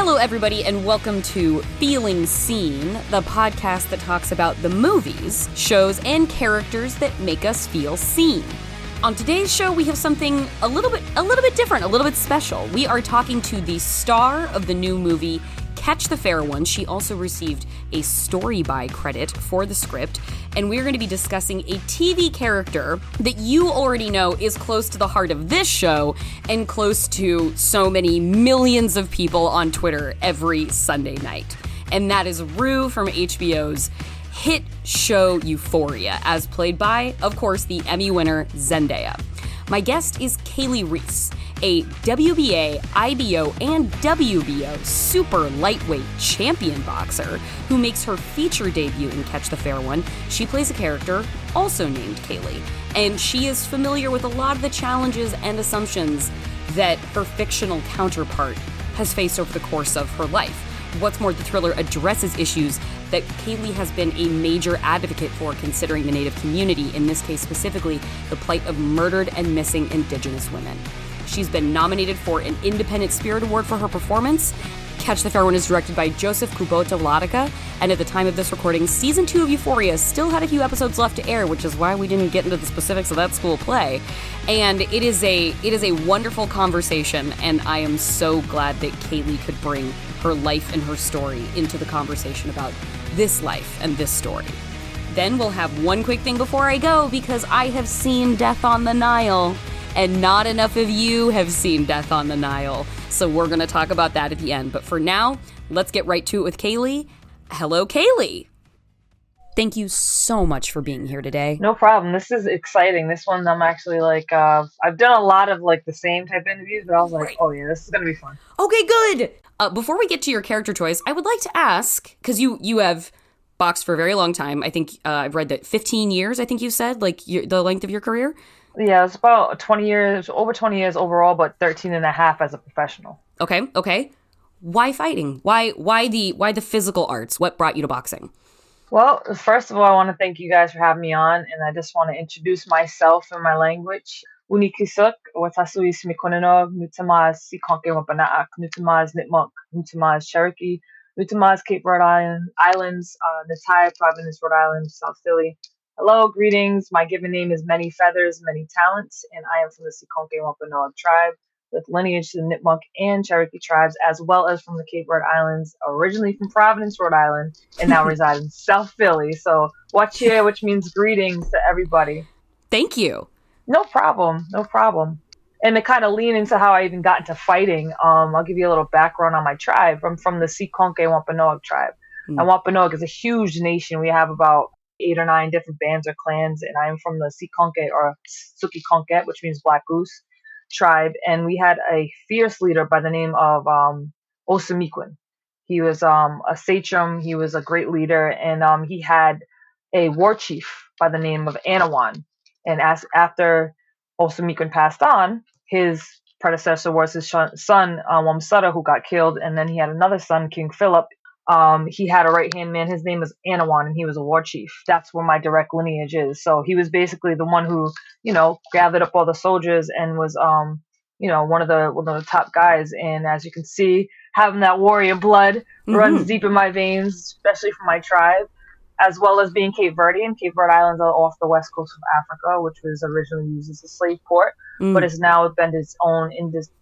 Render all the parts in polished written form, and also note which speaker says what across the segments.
Speaker 1: Hello, everybody, and welcome to Feeling Seen, the podcast that talks about the movies, shows, and characters that make us feel seen. On today's show, we have something a little bit different, a little bit special. We are talking to the star of the new movie, Catch the Fair One. She also received a story by credit for the script, and we're going to be discussing a TV character that you already know is close to the heart of this show and close to so many millions of people on Twitter every Sunday night. And that is Rue from HBO's hit show Euphoria, as played by, of course, the Emmy winner Zendaya. My guest is Kaylee Reis, a WBA, IBO, and WBO super lightweight champion boxer who makes her feature debut in Catch the Fair One. She plays a character also named Kaylee, and she is familiar with a lot of the challenges and assumptions that her fictional counterpart has faced over the course of her life. What's more, the thriller addresses issues that Kaylee has been a major advocate for, considering the Native community, in this case specifically, the plight of murdered and missing Indigenous women. She's been nominated for an Independent Spirit Award for her performance. Catch the Fair One is directed by Josef Kubota Wladyka, and at the time of this recording, Season 2 of Euphoria still had a few episodes left to air, which is why we didn't get into the specifics of that school play. And it is a wonderful conversation, and I am so glad that Kaylee could bring her life and her story into the conversation about this life and this story. Then we'll have one quick thing before I go, because I have seen Death on the Nile, and not enough of you have seen Death on the Nile. So we're going to talk about that at the end. But for now, let's get right to it with Kaylee. Hello, Kaylee. Thank you so much for being here today.
Speaker 2: No problem. This is exciting. This one, I'm actually I've done a lot of the same type of interviews, but I was like, right. Oh yeah, this is going to be fun.
Speaker 1: Okay, good. Before we get to your character choice, I would like to ask, because you have boxed for a very long time. I think I've read that 15 years, I think you said, the length of your career.
Speaker 2: Yeah, it's about 20 years, over 20 years overall, but 13 and a half as a professional.
Speaker 1: Okay. Why fighting? Why the physical arts? What brought you to boxing?
Speaker 2: Well, first of all, I want to thank you guys for having me on, and I just want to introduce myself in my language. Unikisuk, Watasuis Mikononog, Nutamas, Sikonke Wampanoag, Nutamas, Nipmuc, Nutamas, Cherokee, Nutamas, Cape Verdean Islands, Natai Province, Rhode Island, South Philly. Hello, greetings. My given name is Many Feathers, Many Talents, and I am from the Sikonke Wampanoag tribe, with lineage to the Nipmuc and Cherokee tribes, as well as from the Cape Verde Islands, originally from Providence, Rhode Island, and now reside in South Philly. So, Wachie, which means greetings to everybody.
Speaker 1: Thank you. No
Speaker 2: problem. And to kind of lean into how I even got into fighting, I'll give you a little background on my tribe. I'm from the Sikonke Wampanoag tribe. And Wampanoag is a huge nation. We have about 8 or 9 different bands or clans, and I'm from the Sikonke, or Suki Konket, which means Black Goose tribe, and we had a fierce leader by the name of Osamiquin. He was a sachem, he was a great leader, and he had a war chief by the name of Anawan. And after Osamiquin passed on, his predecessor was his son, Wamsutta, who got killed, and then he had another son, King Philip. He had a right-hand man. His name was Anawan, and he was a war chief. That's where my direct lineage is. So he was basically the one who, gathered up all the soldiers and was, one of the top guys. And as you can see, having that warrior blood runs deep in my veins, especially from my tribe, as well as being Cape Verdean. Cape Verde Islands are off the west coast of Africa, which was originally used as a slave port, but has now been its own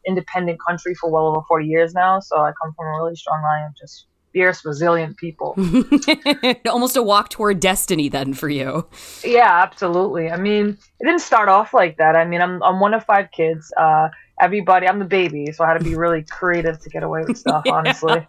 Speaker 2: independent country for well over 40 years now. So I come from a really strong line of just fierce, resilient people.
Speaker 1: Almost a walk toward destiny then for you.
Speaker 2: Yeah, absolutely. I mean, it didn't start off like that. I mean, I'm one of 5 kids. I'm the baby, so I had to be really creative to get away with stuff, honestly.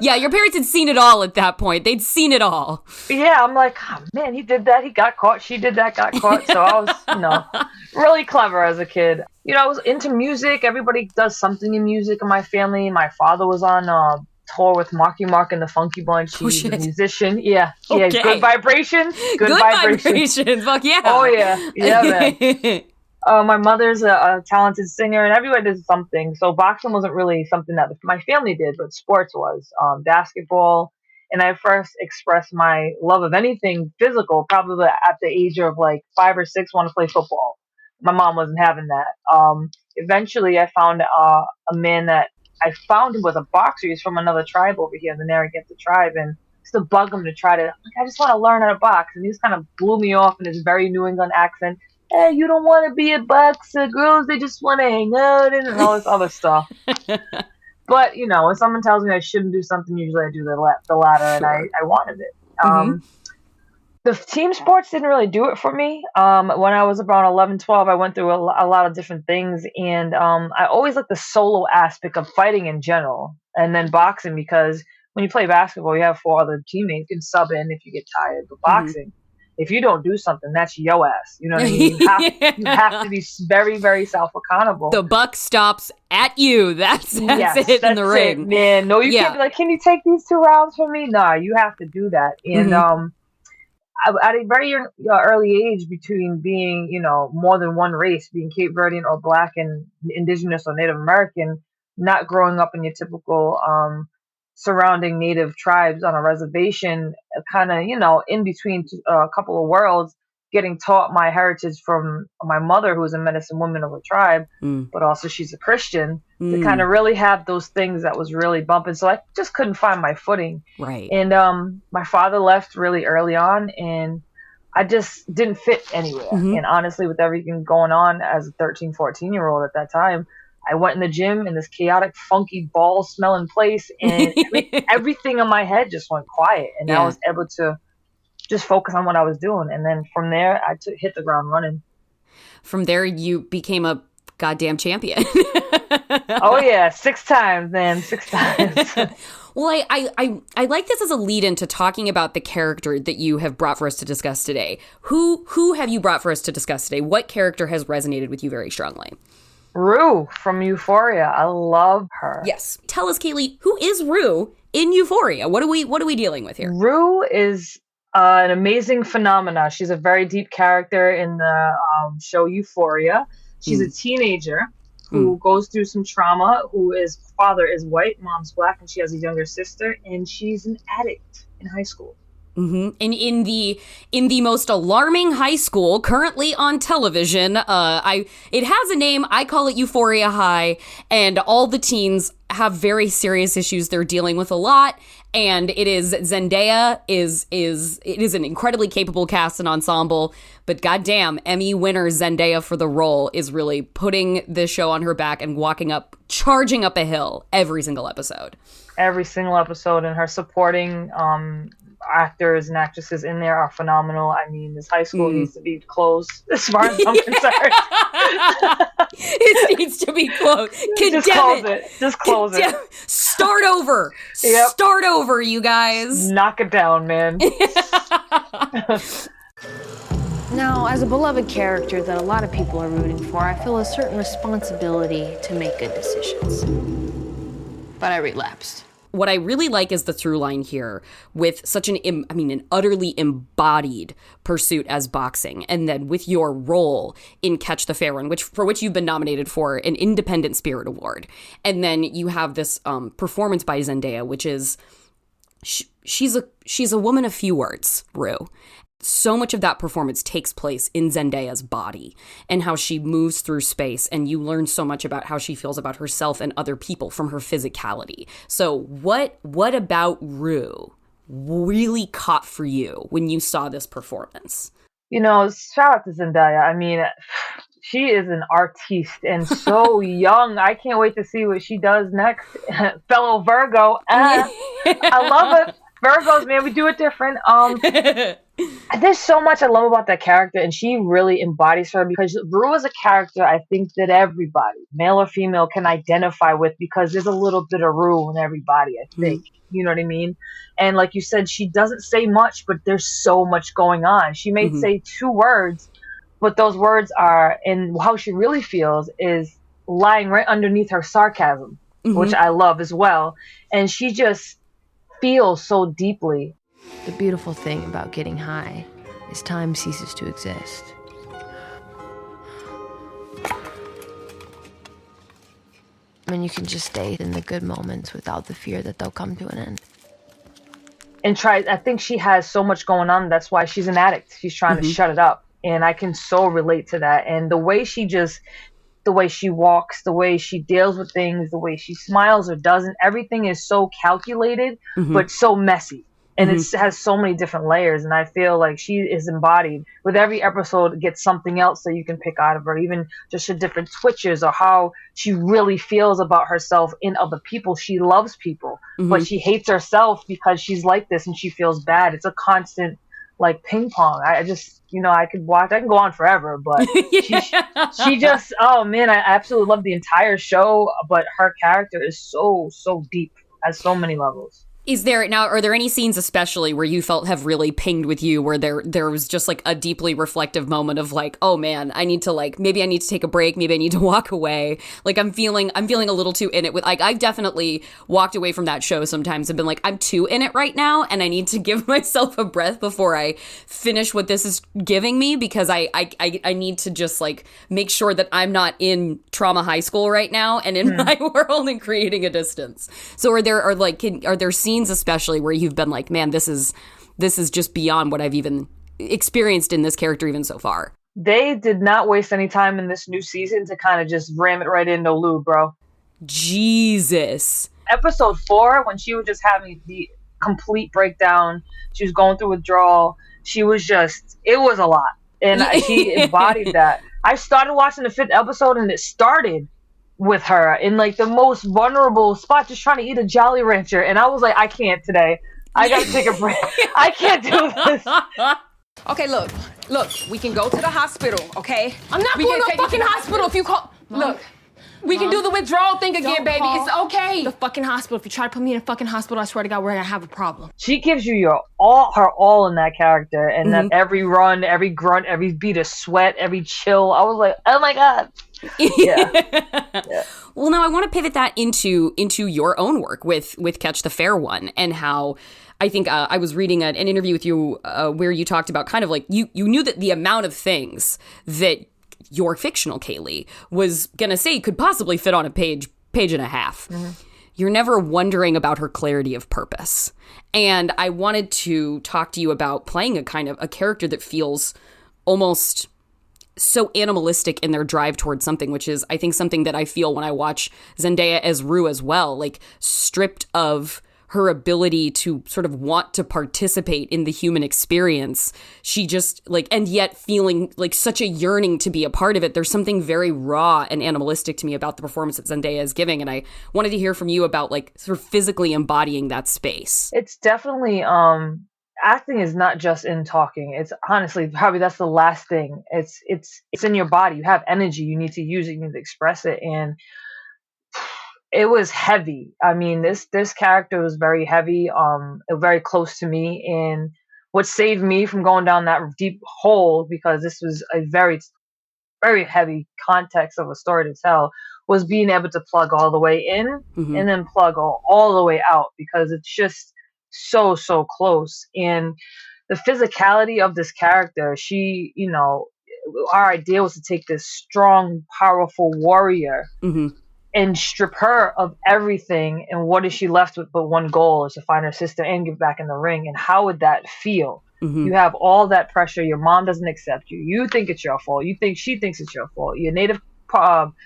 Speaker 1: Yeah, your parents had seen it all at that point. They'd seen it all.
Speaker 2: Yeah, I'm like, oh, man, he did that, he got caught. She did that, got caught. So I was, really clever as a kid. I was into music. Everybody does something in music in my family. My father was on tour with Marky Mark and the Funky Bunch. He's a musician. Yeah. Okay. Yeah. Good vibrations. Good vibrations.
Speaker 1: Fuck yeah.
Speaker 2: Oh yeah. Yeah, man. My mother's a talented singer, and everybody does something. So boxing wasn't really something that my family did, but sports was. Basketball. And I first expressed my love of anything physical probably at the age of 5 or 6, want to play football. My mom wasn't having that. Eventually I found a man that I found him with a boxer. He's from another tribe over here, the Narragansett tribe, and used to bug him to try to, like, I just want to learn how to box. And he just kind of blew me off in his very New England accent. Hey, you don't want to be a boxer. Girls, they just want to hang out and all this other stuff. But, you know, when someone tells me I shouldn't do something, usually I do the latter, and I wanted it. The team sports didn't really do it for me. When I was around 11, 12, I went through a lot of different things, and I always liked the solo aspect of fighting in general, and then boxing, because when you play basketball, you have 4 other teammates. You can sub in if you get tired, but boxing, if you don't do something, that's your ass. You know what I mean? You have to be very, very self-accountable.
Speaker 1: The buck stops at you. That's it in the ring.
Speaker 2: Man, no, you can't be like, can you take these 2 rounds from me? Nah, you have to do that. And at a very early age, between being, you know, more than one race, being Cape Verdean or Black and Indigenous or Native American, not growing up in your typical surrounding Native tribes on a reservation, kind of, you know, in between a couple of worlds, getting taught my heritage from my mother, who was a medicine woman of a tribe, but also she's a Christian, to kind of really have those things that was really bumping. So I just couldn't find my footing.
Speaker 1: Right.
Speaker 2: And my father left really early on, and I just didn't fit anywhere. And honestly, with everything going on as a 13, 14-year-old at that time, I went in the gym in this chaotic, funky, ball-smelling place, and everything in my head just went quiet. And I was able to just focus on what I was doing. And then from there, I hit the ground running. From
Speaker 1: there, you became a goddamn champion.
Speaker 2: Oh, yeah. 6 times, man. 6 times.
Speaker 1: Well, I like this as a lead into talking about the character that you have brought for us to discuss today. Who have you brought for us to discuss today? What character has resonated with you very strongly?
Speaker 2: Rue from Euphoria. I love her.
Speaker 1: Yes. Tell us, Kaylee, who is Rue in Euphoria? What are we dealing with here?
Speaker 2: Rue is an amazing phenomena. She's a very deep character in the show Euphoria. She's a teenager who goes through some trauma, whose father is white, mom's Black, and she has a younger sister, and she's an addict in high school.
Speaker 1: And in the most alarming high school currently on television, it has a name. I call it Euphoria High, and all the teens have very serious issues they're dealing with a lot. And it is Zendaya it is an incredibly capable cast and ensemble, but goddamn, Emmy winner Zendaya for the role is really putting this show on her back and charging up a hill every single episode.
Speaker 2: Every single episode, and her supporting actors and actresses in there are phenomenal. I mean, this high school needs to be closed, as far as I'm concerned.
Speaker 1: It needs to be closed.
Speaker 2: Just close it.
Speaker 1: Start over.
Speaker 2: Yep.
Speaker 1: Start over, you guys.
Speaker 2: Knock it down, man.
Speaker 3: Now, as a beloved character that a lot of people are rooting for, I feel a certain responsibility to make good decisions. But I relapsed.
Speaker 1: What I really like is the through line here with such an utterly embodied pursuit as boxing. And then with your role in Catch the Fair One, for which you've been nominated for an Independent Spirit Award. And then you have this performance by Zendaya, which is, she's a woman of few words, Rue. So much of that performance takes place in Zendaya's body and how she moves through space, and you learn so much about how she feels about herself and other people from her physicality. So what about Rue really caught for you when you saw this performance?
Speaker 2: You know, shout out to Zendaya. I mean, she is an artiste and so young. I can't wait to see what she does next. Fellow Virgo. I love it. Virgos, man, we do it different. There's so much I love about that character, and she really embodies her, because Rue is a character I think that everybody, male or female, can identify with, because there's a little bit of Rue in everybody, I think. You know what I mean? And like you said, she doesn't say much, but there's so much going on. She may say 2 words, but those words are, and how she really feels is lying right underneath her sarcasm, which I love as well. And she just feels so deeply.
Speaker 3: The beautiful thing about getting high is time ceases to exist. I mean, you can just stay in the good moments without the fear that they'll come to an end.
Speaker 2: And I think she has so much going on. That's why she's an addict. She's trying to shut it up. And I can so relate to that. And the way she just the way she walks, the way she deals with things, the way she smiles or doesn't. Everything is so calculated, but so messy. And it has so many different layers. And I feel like she is embodied. With every episode, it gets something else that you can pick out of her, even just her different twitches or how she really feels about herself in other people. She loves people, but she hates herself because she's like this and she feels bad. It's a constant like ping pong. I just, I can go on forever, but she just, oh man, I absolutely love the entire show, but her character is so deep at so many levels.
Speaker 1: Are there any scenes especially where you felt have really pinged with you, where there was just like a deeply reflective moment of like, oh man, maybe I need to take a break, maybe I need to walk away. Like I'm feeling a little too in it with, like, I've definitely walked away from that show sometimes and been like, I'm too in it right now and I need to give myself a breath before I finish what this is giving me, because I need to just like make sure that I'm not in trauma high school right now and in my world and creating a distance. So are there scenes especially where you've been like, man, this is just beyond what I've even experienced in this character even so far?
Speaker 2: They did not waste any time in this new season to kind of just ram it right into Lou, bro.
Speaker 1: Jesus.
Speaker 2: Episode 4, when she was just having the complete breakdown, she was going through withdrawal, it was a lot. And she embodied that. I started watching the 5th episode and it started with her in like the most vulnerable spot, just trying to eat a Jolly Rancher, and I was like, I can't today. I gotta take a break. I can't do this.
Speaker 4: Okay, look, we can go to the hospital, okay?
Speaker 3: I'm not going to a fucking hospital if you call.
Speaker 4: Look, we can do the withdrawal thing again, baby. It's okay.
Speaker 3: The fucking hospital. If you try to put me in a fucking hospital, I swear to God, we're gonna have a problem.
Speaker 2: She gives you her all in that character, and then every run, every grunt, every beat of sweat, every chill. I was like, oh my God. Yeah.
Speaker 1: Well, now I want to pivot that into your own work with Catch the Fair One, and how I think I was reading an interview with you where you talked about kind of like you knew that the amount of things that your fictional Kaylee was gonna say could possibly fit on a page and a half. You're never wondering about her clarity of purpose. And I wanted to talk to you about playing a kind of a character that feels almost so animalistic in their drive towards something, which is, I think, something that I feel when I watch Zendaya as Rue as well, like stripped of her ability to sort of want to participate in the human experience. She just like, and yet feeling like such a yearning to be a part of it. There's something very raw and animalistic to me about the performance that Zendaya is giving. And I wanted to hear from you about like sort of physically embodying that space.
Speaker 2: It's definitely, acting is not just in talking. It's honestly, probably that's the last thing. It's in your body. You have energy. You need to use it. You need to express it. And it was heavy. I mean, this character was very heavy, very close to me. And what saved me from going down that deep hole, because this was a very, very heavy context of a story to tell, was being able to plug all the way in and then plug all the way out, because it's just so close. And the physicality of this character, she, our idea was to take this strong, powerful warrior and strip her of everything. And what is she left with but one goal, is to find her sister and get back in the ring. And how would that feel? You have all that pressure. Your mom doesn't accept you. You think it's your fault. You think she thinks it's your fault. Your native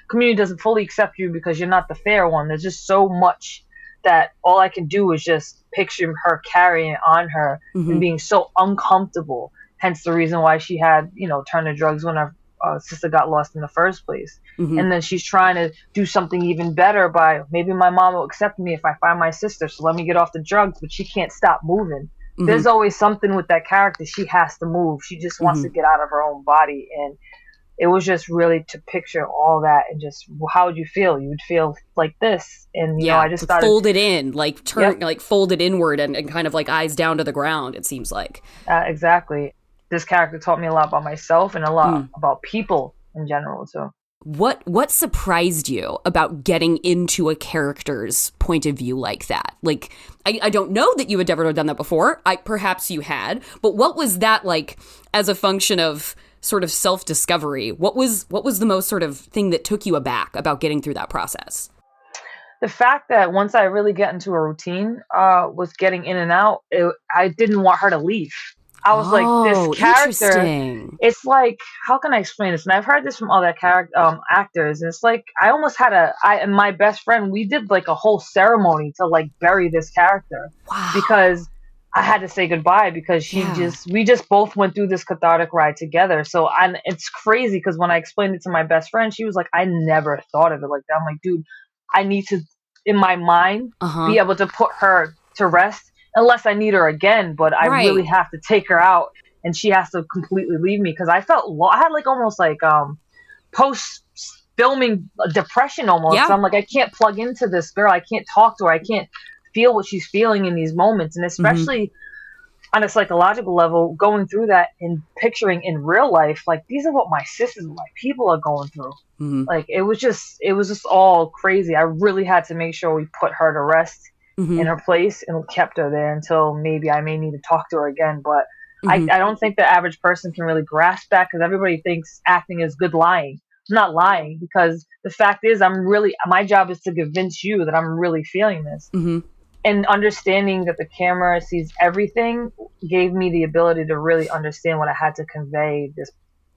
Speaker 2: community doesn't fully accept you because you're not the fair one. There's just so much that all I can do is just picture her carrying it on her and being so uncomfortable. Hence the reason why she had, turned to drugs when her sister got lost in the first place. And then she's trying to do something even better by, maybe my mom will accept me if I find my sister, so let me get off the drugs. But she can't stop moving. There's always something with that character. She has to move. She just wants to get out of her own body. And it was just really to picture all that, and just, how would you feel? You would feel like this. And, I just started
Speaker 1: folded in, like like folded inward and kind of like eyes down to the ground, it seems like.
Speaker 2: Exactly. This character taught me a lot about myself and a lot about people in general too.
Speaker 1: What surprised you about getting into a character's point of view like that? Like, I don't know that you had ever done that before. Perhaps you had, but what was that like as a function of sort of self-discovery? What was the most sort of thing that took you aback about getting through that process?
Speaker 2: The fact that once I really get into a routine, was getting in and out, I didn't want her to leave. I was like, this character,
Speaker 1: interesting.
Speaker 2: it's like, how can I explain this? And I've heard this from other actors. And it's like, I almost had and my best friend, we did like a whole ceremony to like bury this character.
Speaker 1: Wow.
Speaker 2: Because I had to say goodbye because we just both went through this cathartic ride together. So it's crazy because when I explained it to my best friend, she was like, I never thought of it like that. I'm like, dude, I need to, in my mind, be able to put her to rest unless I need her again. But I really have to take her out and she has to completely leave me because I felt I had like almost like post filming depression almost.
Speaker 1: Yeah.
Speaker 2: So I'm like, I can't plug into this girl. I can't talk to her. I can't feel what she's feeling in these moments. And especially on a psychological level, going through that and picturing in real life, like these are what my sisters and my people are going through. Like it was just all crazy. I really had to make sure we put her to rest in her place and kept her there until maybe I may need to talk to her again. But I don't think the average person can really grasp that because everybody thinks acting is good lying. I'm not lying because the fact is my job is to convince you that I'm really feeling this. And understanding that the camera sees everything gave me the ability to really understand what I had to convey,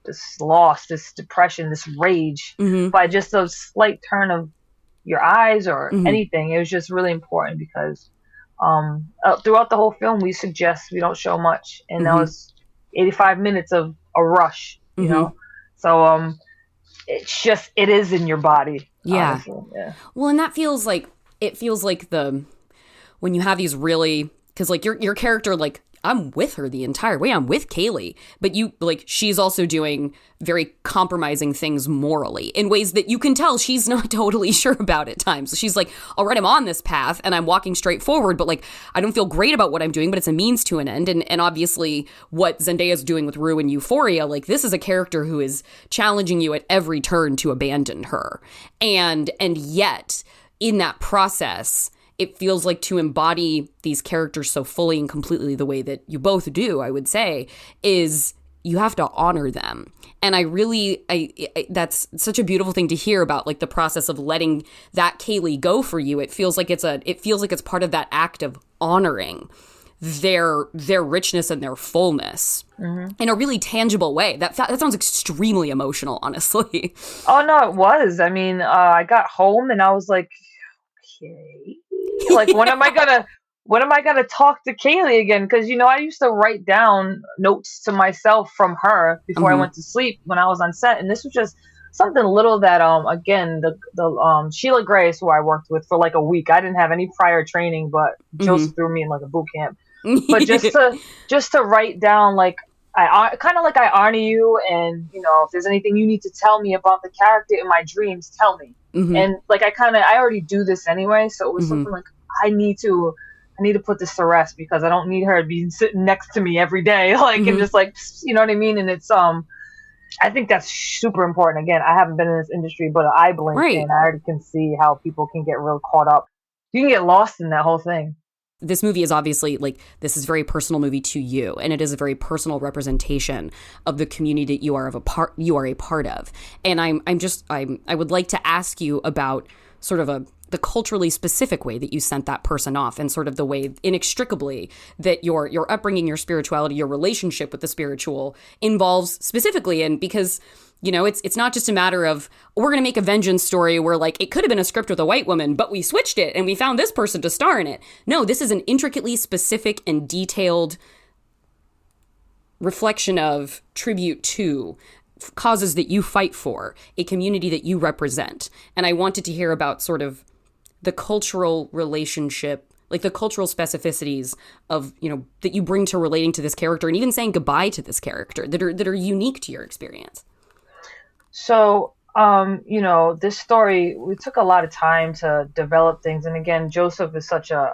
Speaker 2: this loss, this depression, this rage, by just a slight turn of your eyes or anything. It was just really important because throughout the whole film, we suggest we don't show much. And that was 85 minutes of a rush, you know? So it is in your body.
Speaker 1: Yeah.
Speaker 2: Yeah.
Speaker 1: Well, and that feels like when you have these really, because like your character, like I'm with her the entire way. I'm with Kaylee, but she's also doing very compromising things morally in ways that you can tell she's not totally sure about at times. She's like, all right, I'm on this path and I'm walking straight forward, but like, I don't feel great about what I'm doing, but it's a means to an end. And obviously what Zendaya's doing with Rue in Euphoria, like this is a character who is challenging you at every turn to abandon her. And yet in that process, it feels like to embody these characters so fully and completely the way that you both do, I would say, is you have to honor them. And I that's such a beautiful thing to hear about, like the process of letting that Kaylee go for you. It feels like it's part of that act of honoring their richness and their fullness in a really tangible way. That sounds extremely emotional, honestly.
Speaker 2: Oh no, it was. I mean, I got home and I was like, okay. Like, when am I gonna talk to Kaylee again? Because I used to write down notes to myself from her before I went to sleep when I was on set, and this was just something little that again the Sheila Grace, who I worked with for like a week. I didn't have any prior training, but Joseph threw me in like a boot camp. But just to write down, like, I kind of like, I honor you, and if there's anything you need to tell me about the character in my dreams, tell me. And like I already do this anyway, so it was something like I need to put this to rest because I don't need her to be sitting next to me every day, like and just like, you know what I mean. And it's I think that's super important. Again, I haven't been in this industry, but I blink and I already can see how people can get real caught up. You can get lost in that whole thing.
Speaker 1: This movie is obviously, like, this is a very personal movie to you, and it is a very personal representation of the community that you are a part of. And I would like to ask you about sort of the culturally specific way that you sent that person off, and sort of the way inextricably that your upbringing, your spirituality, your relationship with the spiritual involves specifically. And because it's not just a matter of, we're going to make a vengeance story where, like, it could have been a script with a white woman, but we switched it and we found this person to star in it. No, this is an intricately specific and detailed reflection of, tribute to causes that you fight for, a community that you represent. And I wanted to hear about sort of the cultural relationship, like the cultural specificities of, that you bring to relating to this character and even saying goodbye to this character that are unique to your experience.
Speaker 2: So, this story, we took a lot of time to develop things. And again, Joseph is such an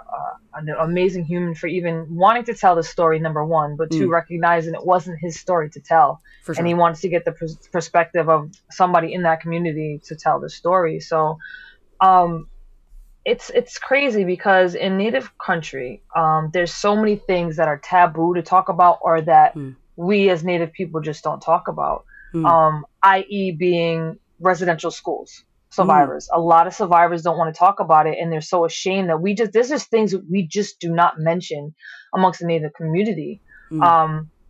Speaker 2: amazing human for even wanting to tell the story, number one, but two, recognizing it wasn't his story to tell. For sure. And he wants to get the perspective of somebody in that community to tell the story. So, it's crazy because in Native country, there's so many things that are taboo to talk about, or that we as Native people just don't talk about. I.e. being residential schools survivors. A lot of survivors don't want to talk about it, and they're so ashamed that there's just things that we just do not mention amongst the Native community.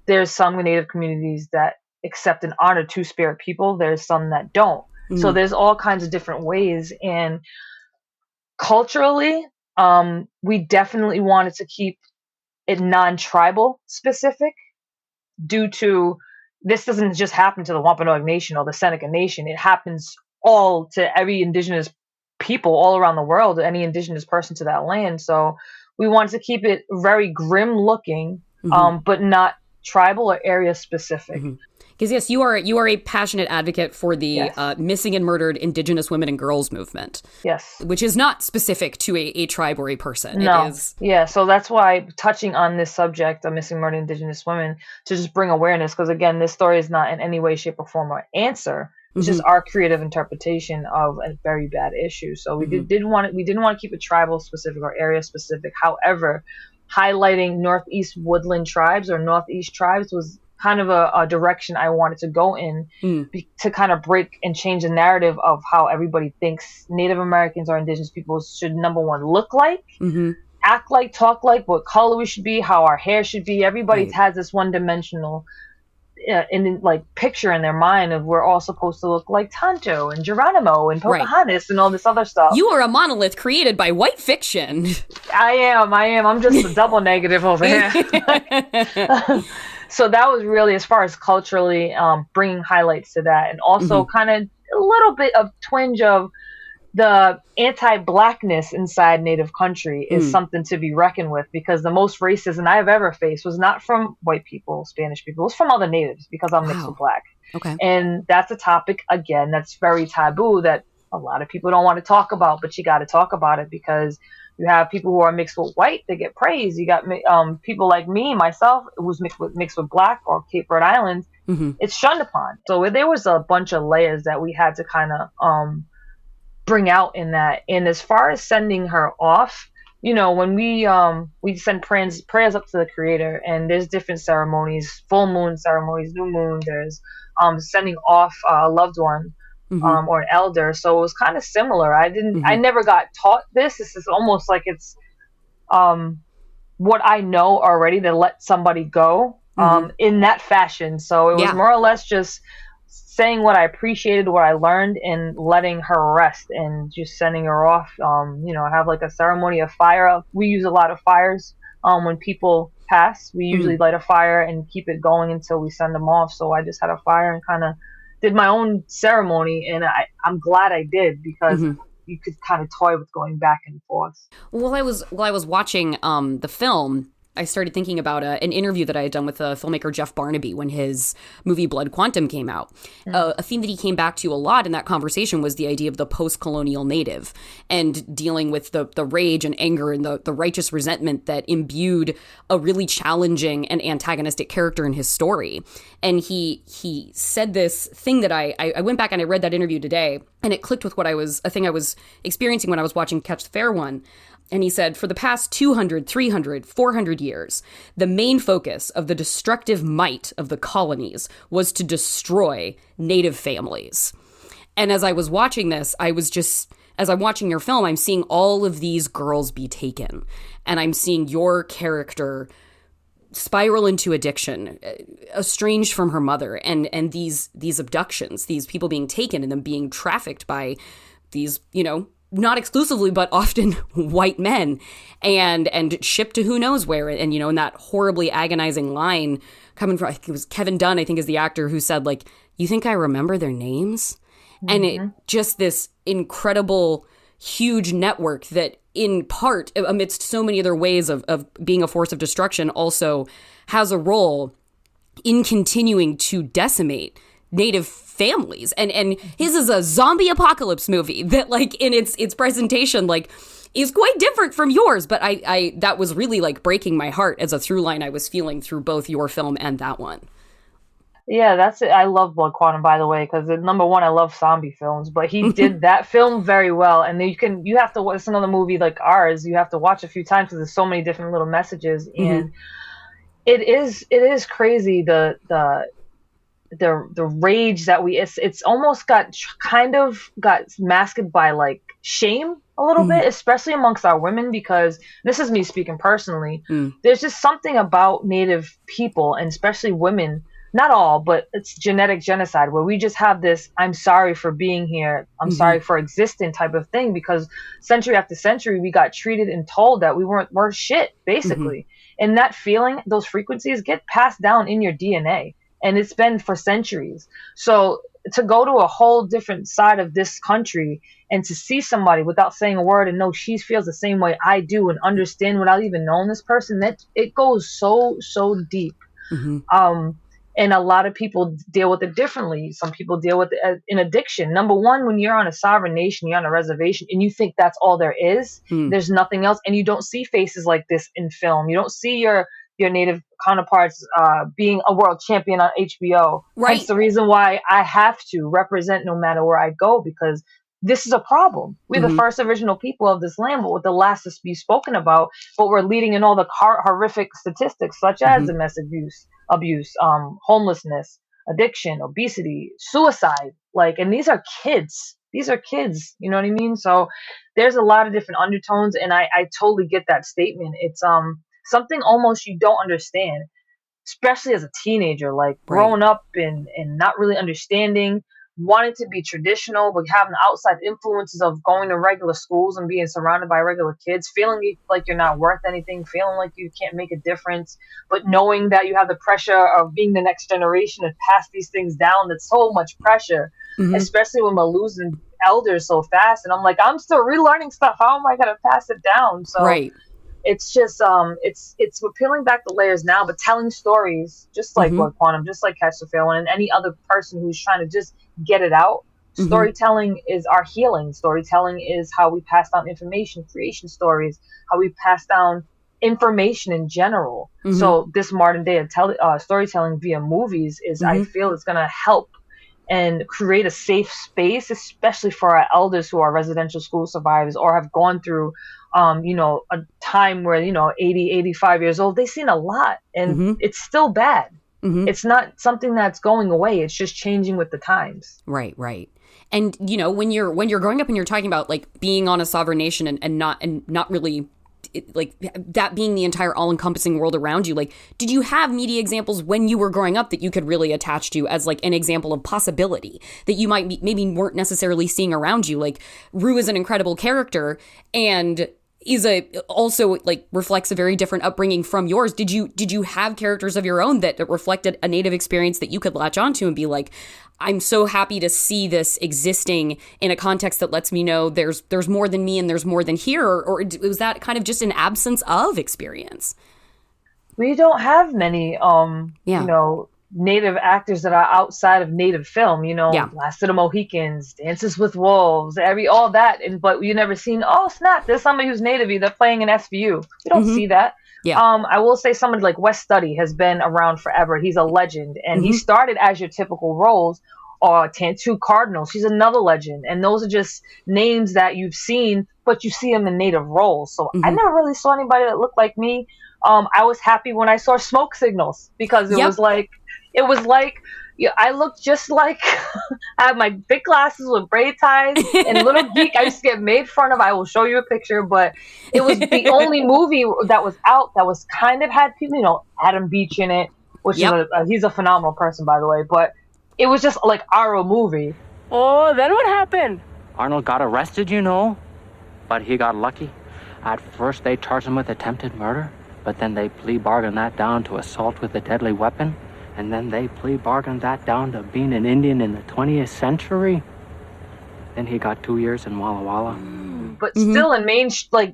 Speaker 2: there's some Native communities that accept and honor two-spirit people. There's some that don't. So there's all kinds of different ways. And culturally, we definitely wanted to keep it non-tribal specific due to this doesn't just happen to the Wampanoag Nation or the Seneca Nation. It happens all to every indigenous people all around the world, any indigenous person to that land. So we wanted to keep it very grim looking, but not tribal or area specific.
Speaker 1: Because yes, you are a passionate advocate for the missing and murdered Indigenous women and girls movement.
Speaker 2: Yes.
Speaker 1: Which is not specific to a tribe or a person.
Speaker 2: No.
Speaker 1: It is...
Speaker 2: Yeah, so that's why touching on this subject of missing murdered Indigenous women to just bring awareness, because again, this story is not in any way, shape, or form an answer. It's just our creative interpretation of a very bad issue. So we didn't want to keep it tribal specific or area specific. However, highlighting Northeast woodland tribes or Northeast tribes was kind of a direction I wanted to go in to kind of break and change the narrative of how everybody thinks Native Americans or Indigenous people should, number one, look like, act like, talk like, what color we should be, how our hair should be. Everybody has this one-dimensional picture in their mind of we're all supposed to look like Tonto and Geronimo and Pocahontas and all this other stuff.
Speaker 1: You are a monolith created by white fiction.
Speaker 2: I am. I'm just a double negative over here. So that was really, as far as culturally, bringing highlights to that, and also kind of a little bit of twinge of the anti-blackness inside Native country is something to be reckoned with, because the most racism I've ever faced was not from white people, Spanish people, it was from other natives, because I'm mixed with black.
Speaker 1: Okay.
Speaker 2: And that's a topic, again, that's very taboo that a lot of people don't want to talk about, but you got to talk about it, because you have people who are mixed with white, they get praised. You got people like me, myself, who's mixed with black or Cape Verde Islands. It's shunned upon. So there was a bunch of layers that we had to kind of bring out in that. And as far as sending her off, when we send prayers up to the Creator, and there's different ceremonies, full moon ceremonies, new moon. There's sending off a loved one. Or an elder. So it was kind of similar. I never got taught this. This is almost like it's what I know already, to let somebody go in that fashion. So it was more or less just saying what I appreciated, what I learned, and letting her rest and just sending her off. Have like a ceremony of fire. We use a lot of fires when people pass. We usually light a fire and keep it going until we send them off. So I just had a fire and kind of did my own ceremony, and I'm glad I did, because you could kind of toy with going back and forth.
Speaker 1: While I was watching the film, I started thinking about an interview that I had done with filmmaker Jeff Barnaby when his movie Blood Quantum came out. A theme that he came back to a lot in that conversation was the idea of the post-colonial native, and dealing with the rage and anger and the righteous resentment that imbued a really challenging and antagonistic character in his story. And he said this thing that I went back and I read that interview today, and it clicked with a thing I was experiencing when I was watching Catch the Fair one. And he said, for the past 200, 300, 400 years, the main focus of the destructive might of the colonies was to destroy Native families. And as I was watching this, as I'm watching your film, I'm seeing all of these girls be taken. And I'm seeing your character spiral into addiction, estranged from her mother, and these abductions, these people being taken and them being trafficked by these, not exclusively, but often white men, and shipped to who knows where. And, in that horribly agonizing line coming from, I think it was Kevin Dunn, I think is the actor, who said, like, you think I remember their names? And it just this incredible, huge network that, in part, amidst so many other ways of being a force of destruction, also has a role in continuing to decimate Native families. And his is a zombie apocalypse movie that, like, in its presentation, like, is quite different from yours. But I that was really, like, breaking my heart as a through line I was feeling through both your film and that one.
Speaker 2: Yeah, that's it. I love Blood Quantum, by the way, because number one, I love zombie films, but he did that film very well. And you have to watch another movie like ours. You have to watch a few times because there's so many different little messages, and it is crazy the the rage that it's almost got masked by like shame a little bit, especially amongst our women, because this is me speaking personally. There's just something about Native people, and especially women, not all, but it's genetic genocide, where we just have this I'm sorry for being here, I'm sorry for existing type of thing, because century after century we got treated and told that we're shit, basically. And that feeling, those frequencies get passed down in your DNA, and it's been for centuries. So to go to a whole different side of this country and to see somebody without saying a word and know she feels the same way I do and understand without even knowing this person, that it goes so deep. And a lot of people deal with it differently. Some people deal with it as an addiction. Number one, when you're on a sovereign nation, you're on a reservation, and you think that's all there is, there's nothing else, and you don't see faces like this in film. You don't see your Native counterparts being a world champion on HBO.
Speaker 1: Right.
Speaker 2: That's the reason why I have to represent no matter where I go, because this is a problem. We're the first original people of this land, but we're the last to be spoken about. But we're leading in all the horrific statistics, such as domestic abuse, homelessness, addiction, obesity, suicide. And these are kids. These are kids. You know what I mean? So there's a lot of different undertones, and I totally get that statement. It's something almost you don't understand, especially as a teenager, growing up and not really understanding, wanting to be traditional, but having the outside influences of going to regular schools and being surrounded by regular kids, feeling like you're not worth anything, feeling like you can't make a difference, but knowing that you have the pressure of being the next generation and pass these things down. That's so much pressure, especially when we're losing elders so fast. And I'm like, I'm still relearning stuff. How am I going to pass it down? So it's just, it's we're peeling back the layers now, but telling stories, just like what Quantum, just like Catch the Fair and any other person who's trying to just get it out. Storytelling is our healing. Storytelling is how we pass down information, creation stories, how we pass down information in general. So this modern day of storytelling via movies is, I feel, it's going to help and create a safe space, especially for our elders who are residential school survivors or have gone through a time where, 80, 85 years old, they've seen a lot, and it's still bad. It's not something that's going away. It's just changing with the times.
Speaker 1: Right. And, when you're growing up and you're talking about being on a sovereign nation and not really that being the entire all-encompassing world around you, did you have media examples when you were growing up that you could really attach to as an example of possibility that you maybe weren't necessarily seeing around you? Rue is an incredible character and is also reflects a very different upbringing from yours. Did you have characters of your own that reflected a Native experience that you could latch onto and be like, I'm so happy to see this existing in a context that lets me know there's more than me and there's more than here, or was that kind of just an absence of experience?
Speaker 2: We don't have many Native actors that are outside of Native film, Last of the Mohicans, Dances with Wolves, all that, but you never seen, oh snap, there's somebody who's Native, they're playing an SVU. We don't see that. I will say somebody like Wes Studi has been around forever. He's a legend, and he started as your typical roles. Or Tantu Cardinal, she's another legend, and those are just names that you've seen, but you see them in Native roles. So I never really saw anybody that looked like me. I was happy when I saw Smoke Signals, because it was like I looked just like I had my big glasses with braid ties and Little Geek. I used to get made fun of. I will show you a picture, but it was the only movie that was out that was kind of had people, Adam Beach in it, which is he's a phenomenal person, by the way, but it was just our movie.
Speaker 5: Oh, then what happened? Arnold got arrested, but he got lucky. At first they charged him with attempted murder, but then they plea bargained that down to assault with a deadly weapon. And then they plea bargained that down to being an Indian in the 20th century. Then he got 2 years in Walla Walla.
Speaker 2: But still in main,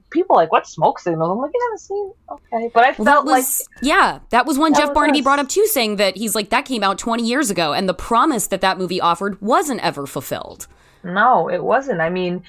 Speaker 2: people what Smoke Signals? I'm you haven't seen? Okay. But I felt
Speaker 1: that was one Jeff Barnaby brought up too, saying that he's that came out 20 years ago, and the promise that movie offered wasn't ever fulfilled.
Speaker 2: No, it wasn't. I mean,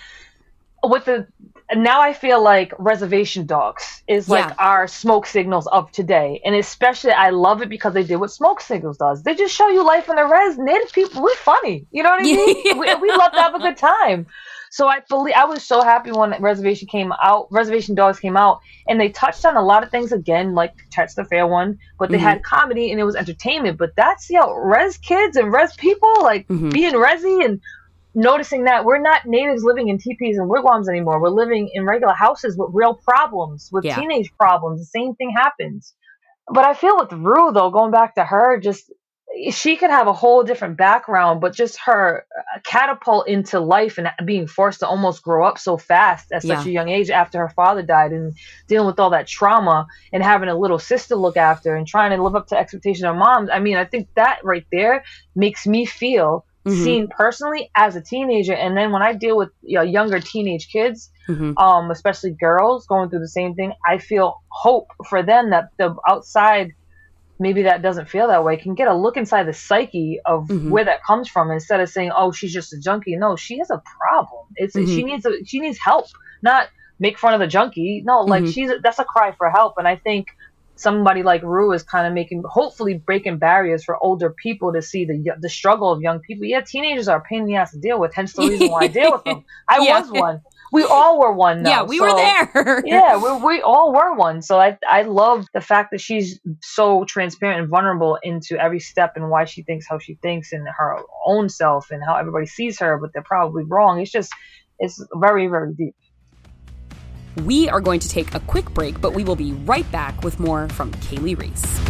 Speaker 2: now I feel like Reservation Dogs is our Smoke Signals of today. And especially I love it because they did what Smoke Signals does. They just show you life in the res. Native people, we're funny. You know what I mean? we love to have a good time. So I was so happy when Reservation Dogs came out, and they touched on a lot of things again, like Touch the Fair one, but they had comedy and it was entertainment. But that's, res kids and res people, like being resi and noticing that we're not natives living in teepees and wigwams anymore. We're living in regular houses with real problems, with teenage problems. The same thing happens. But I feel with Rue, though, going back to her, just she could have a whole different background, but just her catapult into life and being forced to almost grow up so fast at such a young age after her father died, and dealing with all that trauma and having a little sister look after and trying to live up to expectations of moms. I mean, I think that right there makes me feel seen personally as a teenager. And then when I deal with younger teenage kids, especially girls going through the same thing, I feel hope for them that the outside, maybe that doesn't feel that way, can get a look inside the psyche of where that comes from, instead of saying, oh, she's just a junkie. No, she has a problem. She needs help, not make fun of the junkie. No, like that's a cry for help. And I think somebody like Rue is kind of hopefully breaking barriers for older people to see the struggle of young people. Yeah, teenagers are a pain in the ass to deal with, hence the reason why I deal with them. I was one. We all were one, though.
Speaker 1: Yeah, we were there.
Speaker 2: Yeah, we all were one. So I love the fact that she's so transparent and vulnerable into every step and why she thinks how she thinks and her own self and how everybody sees her, but they're probably wrong. It's very, very deep.
Speaker 1: We are going to take a quick break, but we will be right back with more from Kaylee Reis.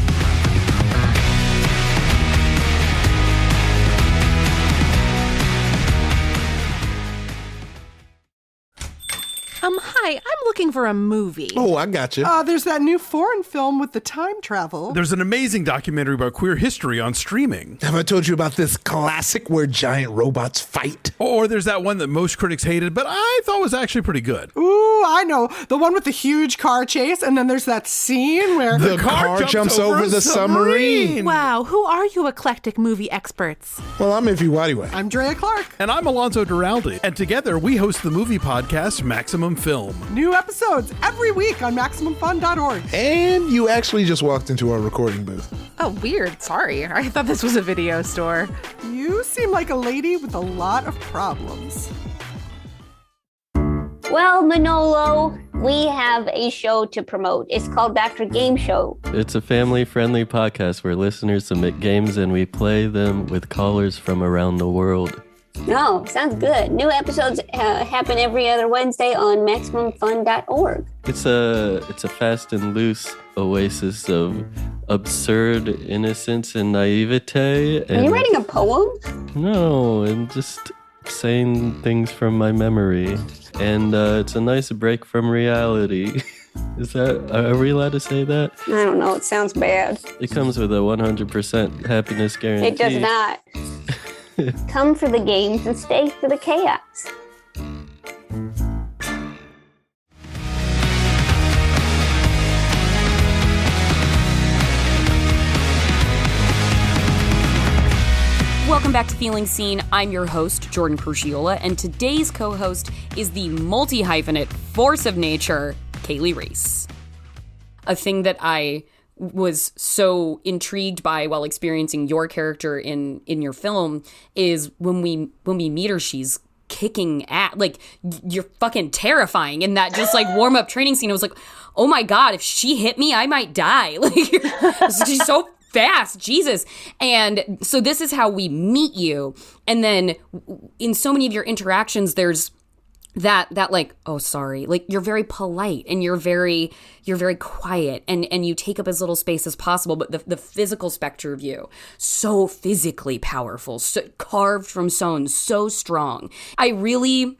Speaker 6: Hi, I'm looking for a movie.
Speaker 7: Oh, I got you.
Speaker 8: There's that new foreign film with the time travel.
Speaker 9: There's an amazing documentary about queer history on streaming.
Speaker 7: Have I told you about this classic where giant robots fight?
Speaker 9: Or there's that one that most critics hated, but I thought was actually pretty good.
Speaker 8: Ooh, I know. The one with the huge car chase, and then there's that scene where
Speaker 7: the car jumps over the submarine.
Speaker 6: Wow, who are you eclectic movie experts?
Speaker 7: Well, I'm Ify Wadiwe.
Speaker 8: I'm Drea Clark.
Speaker 9: And I'm Alonzo Duralde. And together we host the movie podcast Maximum Film.
Speaker 8: New episodes every week on MaximumFun.org.
Speaker 7: And you actually just walked into our recording booth.
Speaker 6: Oh, weird. Sorry. I thought this was a video store.
Speaker 8: You seem like a lady with a lot of problems.
Speaker 10: Well, Manolo, we have a show to promote. It's called Dr. Game Show.
Speaker 11: It's a family-friendly podcast where listeners submit games and we play them with callers from around the world.
Speaker 10: Oh, sounds good. New episodes happen every other Wednesday on MaximumFun.org.
Speaker 11: It's a fast and loose oasis of absurd innocence and naivete.
Speaker 10: Are you writing a poem?
Speaker 11: No, I'm just saying things from my memory. And it's a nice break from reality. Are we allowed to say that?
Speaker 10: I don't know. It sounds bad.
Speaker 11: It comes with a 100% happiness guarantee.
Speaker 10: It does not. Come for the games and stay for the chaos.
Speaker 1: Welcome back to Feeling Seen. I'm your host, Jordan Crucchiola, and today's co-host is the multi-hyphenate force of nature, Kaylee Reis. A thing that I was so intrigued by while experiencing your character in your film is when we meet her, she's kicking ass. Like, you're fucking terrifying in that just like warm up training scene. I was like, oh my God, if she hit me, I might die. Like, she's so fast, Jesus. And so this is how we meet you. And then in so many of your interactions, there's that like, oh, sorry, like you're very polite and you're very quiet and you take up as little space as possible. But the physical specter of you, so physically powerful, so carved from stone, so strong. I really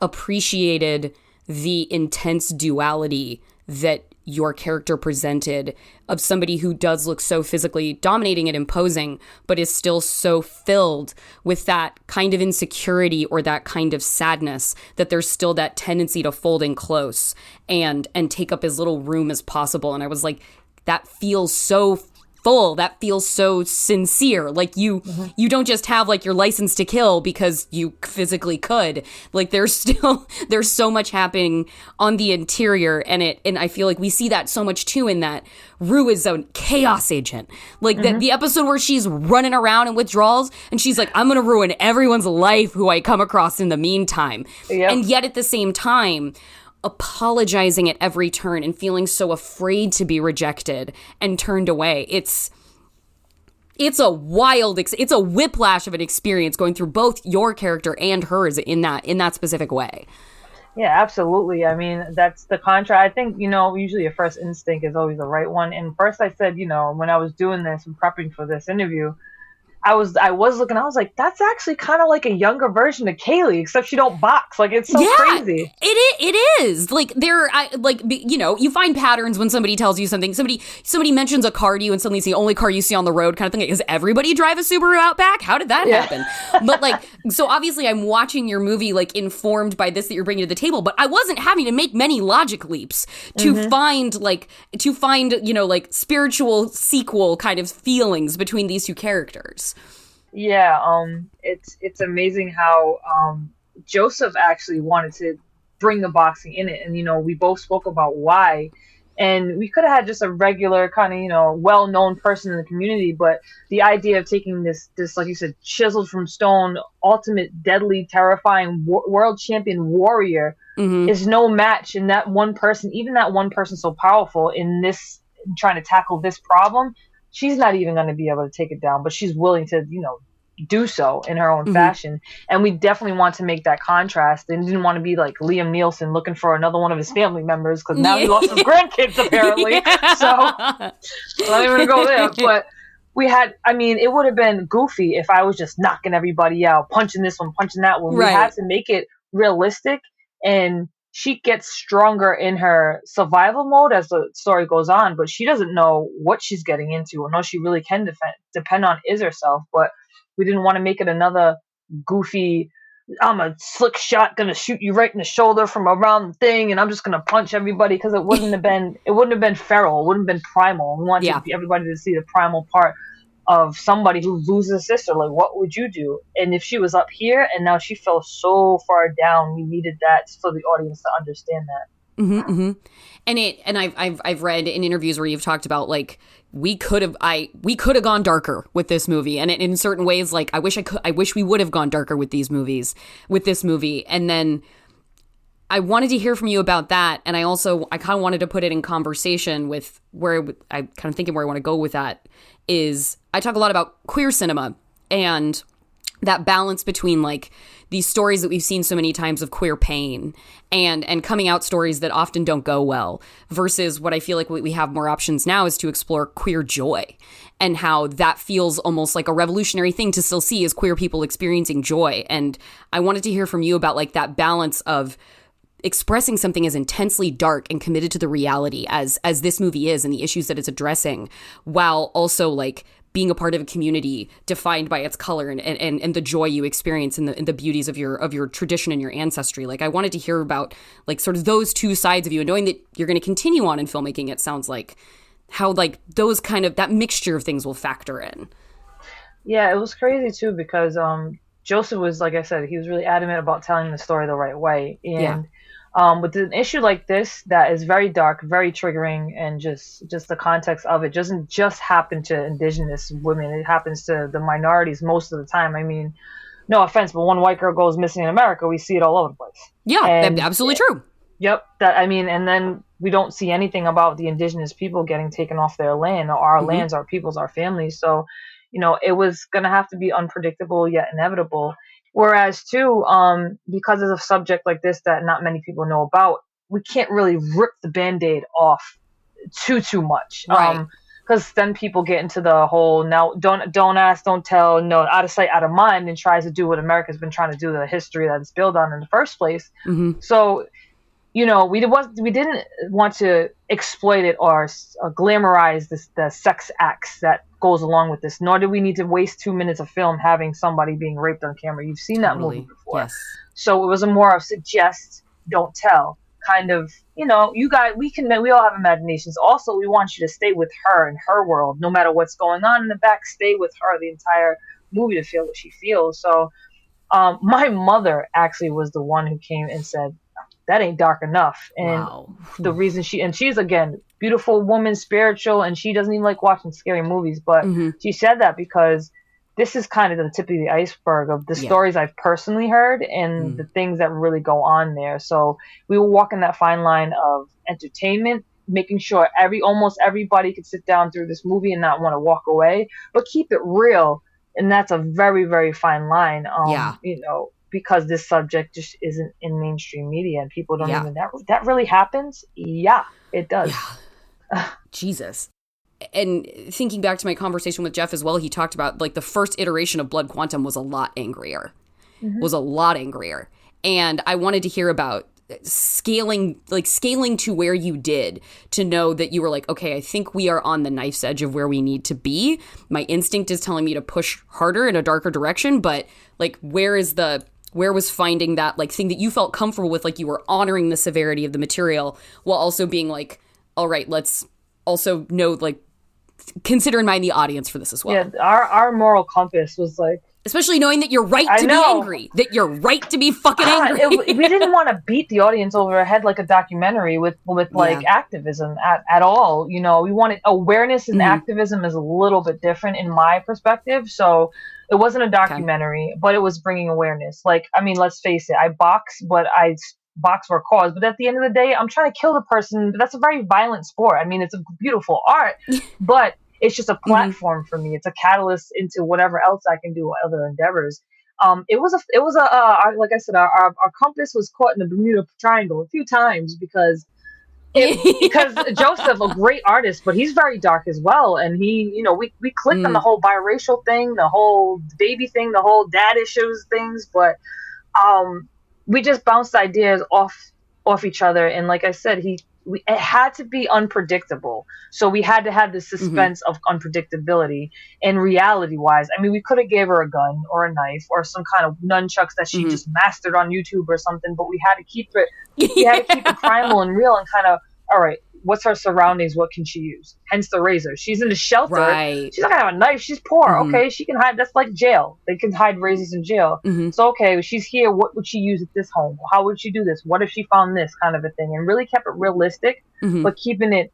Speaker 1: appreciated the intense duality that your character presented of somebody who does look so physically dominating and imposing, but is still so filled with that kind of insecurity or that kind of sadness that there's still that tendency to fold in close and take up as little room as possible. And I was like, that feels so full, that feels so sincere. Like you don't just have like your license to kill because you physically could. Like there's so much happening on the interior, and I feel like we see that so much too in that Rue is a chaos agent. Like the episode where she's running around in withdrawals and she's like, I'm gonna ruin everyone's life who I come across in the meantime. Yep. And yet at the same time, apologizing at every turn and feeling so afraid to be rejected and turned away. It's a wild, it's a whiplash of an experience going through both your character and hers in that specific way.
Speaker 2: Yeah, absolutely. I mean, that's the contrast. I think, usually your first instinct is always the right one. And first I said, when I was doing this and prepping for this interview, I was looking, I was like, that's actually kind of like a younger version of Kaylee, except she don't box. Like, it's so crazy.
Speaker 1: It is. Like, you find patterns when somebody tells you something. Somebody mentions a car to you and suddenly it's the only car you see on the road kind of thing. Like, does everybody drive a Subaru Outback? How did that happen? But, like, so obviously I'm watching your movie, like, informed by this that you're bringing to the table, but I wasn't having to make many logic leaps to find, spiritual sequel kind of feelings between these two characters.
Speaker 2: Yeah, it's amazing how Joseph actually wanted to bring the boxing in it, and we both spoke about why, and we could have had just a regular kind of well-known person in the community, but the idea of taking this like you said, chiseled from stone, ultimate, deadly, terrifying world champion warrior is no match in that one person, even that one person so powerful in this trying to tackle this problem. She's not even going to be able to take it down, but she's willing to, do so in her own fashion. And we definitely want to make that contrast, and didn't want to be like Liam Neeson looking for another one of his family members because now he lost his grandkids apparently. So I'm not even going to go there. But it would have been goofy if I was just knocking everybody out, punching this one, punching that one. Right. We had to make it realistic, and she gets stronger in her survival mode as the story goes on, but she doesn't know what she's getting into, or no, she really can depend on is herself. But we didn't want to make it another goofy, I'm a slick shot, gonna shoot you right in the shoulder from around the thing, and I'm just gonna punch everybody, because it wouldn't have been feral, it wouldn't have been primal. We wanted everybody to see the primal part of somebody who loses a sister. Like, what would you do? And if she was up here and now she fell so far down, we needed that for the audience to understand that.
Speaker 1: And I've read in interviews where you've talked about, like, we could have gone darker with this movie, and in certain ways, like, I wish we would have gone darker with this movie. And then I wanted to hear from you about that, and I kind of wanted to put it in conversation with where I kind of thinking where I want to go with that is I talk a lot about queer cinema and that balance between, like, these stories that we've seen so many times of queer pain and coming out stories that often don't go well, versus what I feel like we have more options now is to explore queer joy, and how that feels almost like a revolutionary thing to still see as queer people experiencing joy. And I wanted to hear from you about, like, that balance of expressing something as intensely dark and committed to the reality as this movie is and the issues that it's addressing, while also, like, being a part of a community defined by its color and the joy you experience and the beauties of your tradition and your ancestry. Like, I wanted to hear about, like, sort of those two sides of you, and knowing that you're going to continue on in filmmaking, it sounds like, how, like, those kind of, that mixture of things will factor in.
Speaker 2: Yeah, it was crazy too, because Joseph was, like I said, he was really adamant about telling the story the right way. And with an issue like this that is very dark, very triggering, and just the context of it doesn't just happen to Indigenous women. It happens to the minorities most of the time. I mean, no offense, but one white girl goes missing in America, we see it all over the place.
Speaker 1: Yeah, and, absolutely true.
Speaker 2: Yep. And then we don't see anything about the Indigenous people getting taken off their land, or our lands, our peoples, our families. So, it was going to have to be unpredictable yet inevitable. Whereas too, because of a subject like this that not many people know about, we can't really rip the Band-Aid off too much.
Speaker 1: Right.
Speaker 2: Because then people get into the whole, now don't ask, don't tell, no, out of sight, out of mind, and tries to do what America's been trying to do, the history that it's built on in the first place. So, we didn't want to exploit it or glamorize the sex acts that goes along with this, nor did we need to waste 2 minutes of film having somebody being raped on camera. You've seen that movie before.
Speaker 1: Yes.
Speaker 2: So it was a more of suggest, don't tell kind of, you know, we all have imaginations. Also, we want you to stay with her in her world, no matter what's going on in the back. Stay with her the entire movie to feel what she feels. So, my mother actually was the one who came and said, that ain't dark enough. And the reason she's again, beautiful woman, spiritual, and she doesn't even like watching scary movies, but she said that because this is kind of the tip of the iceberg of the stories I've personally heard and the things that really go on there. So we were walking that fine line of entertainment, making sure almost everybody could sit down through this movie and not want to walk away, but keep it real. And that's a very, very fine line. You know, because this subject just isn't in mainstream media and people don't even that really happens. Yeah, it does.
Speaker 1: Jesus. And thinking back to my conversation with Jeff as well, he talked about like the first iteration of Blood Quantum was a lot angrier. And I wanted to hear about scaling to where you did, to know that you were like, okay, I think we are on the knife's edge of where we need to be. My instinct is telling me to push harder in a darker direction, but like where was finding that like thing that you felt comfortable with, like you were honoring the severity of the material while also being like, all right, let's also know, like, consider in mind the audience for this as well.
Speaker 2: Yeah, our moral compass was like,
Speaker 1: especially knowing that you're right to be angry, that you're right to be fucking angry.
Speaker 2: We didn't want to beat the audience over the head like a documentary with like activism at all. You know, we wanted awareness and activism is a little bit different in my perspective. So it wasn't a documentary, but it was bringing awareness. Like, I mean, let's face it, I box, but I box for a cause. But at the end of the day, I'm trying to kill the person. That's a very violent sport. I mean, it's a beautiful art, but it's just a platform for me. It's a catalyst into whatever else I can do, other endeavors. It was like I said, our compass was caught in the Bermuda Triangle a few times because Joseph, a great artist, but he's very dark as well. And he, you know, we clicked on the whole biracial thing, the whole baby thing, the whole dad issues things, but we just bounced ideas off each other. And like I said, it had to be unpredictable. So we had to have the suspense of unpredictability. And reality-wise, I mean, we could have gave her a gun or a knife or some kind of nunchucks that she just mastered on YouTube or something, but we had to keep it. We had to keep it primal and real and kind of, all right, what's her surroundings? What can she use? Hence the razor. She's in the shelter.
Speaker 1: Right.
Speaker 2: She's not gonna have a knife. She's poor. Okay, she can hide. That's like jail. They can hide razors in jail. So okay, she's here. What would she use at this home? How would she do this? What if she found this kind of a thing? And really kept it realistic, but keeping it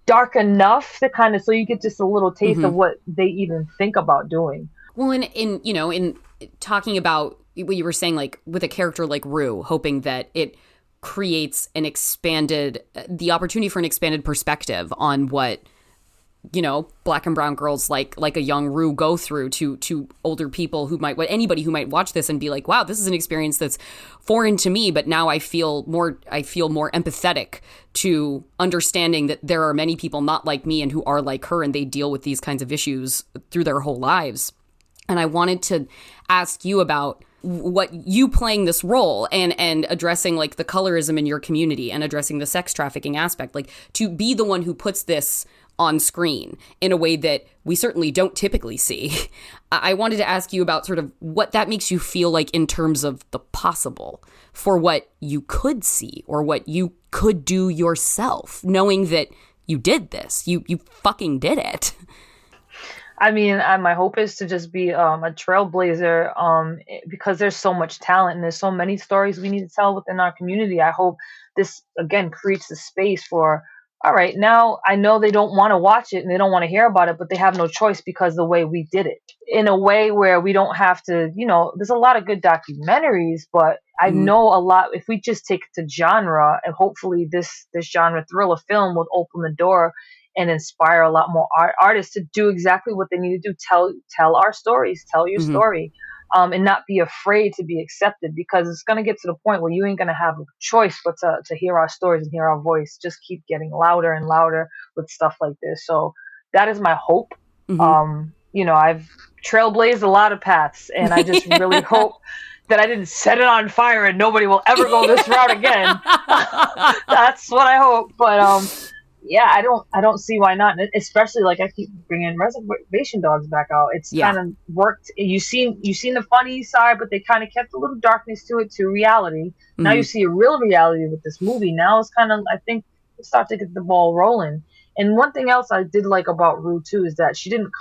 Speaker 2: dark enough to kind of so you get just a little taste of what they even think about doing.
Speaker 1: Well, in talking about what you were saying, like with a character like Rue, hoping that it creates the opportunity for an expanded perspective on what, you know, Black and brown girls like a young Rue go through to older people anybody who might watch this and be like, wow, this is an experience that's foreign to me, but now I feel more empathetic to understanding that there are many people not like me and who are like her, and they deal with these kinds of issues through their whole lives. And I wanted to ask you about what you playing this role and addressing like the colorism in your community and addressing the sex trafficking aspect, like to be the one who puts this on screen in a way that we certainly don't typically see. I wanted to ask you about sort of what that makes you feel like in terms of the possible for what you could see or what you could do yourself, knowing that you did this, you fucking did it.
Speaker 2: I mean, my hope is to just be a trailblazer because there's so much talent and there's so many stories we need to tell within our community. I hope this, again, creates the space for, all right, now I know they don't want to watch it and they don't want to hear about it, but they have no choice because the way we did it. In a way where we don't have to, you know, there's a lot of good documentaries, but I know a lot, if we just take it to genre, and hopefully this genre thriller film will open the door and inspire a lot more artists to do exactly what they need to do. Tell our stories, tell your story, and not be afraid to be accepted, because it's going to get to the point where you ain't going to have a choice but to hear our stories and hear our voice. Just keep getting louder and louder with stuff like this. So that is my hope. You know, I've trailblazed a lot of paths, and I just really hope that I didn't set it on fire and nobody will ever go this route again. That's what I hope. But yeah, I don't see why not. Especially like I keep bringing reservation dogs back out. It's kind of worked. You've seen the funny side, but they kind of kept a little darkness to it, to reality. Now you see a real reality with this movie. Now it's kind of, I think, start to get the ball rolling. And one thing else I did like about Rue too is that she didn't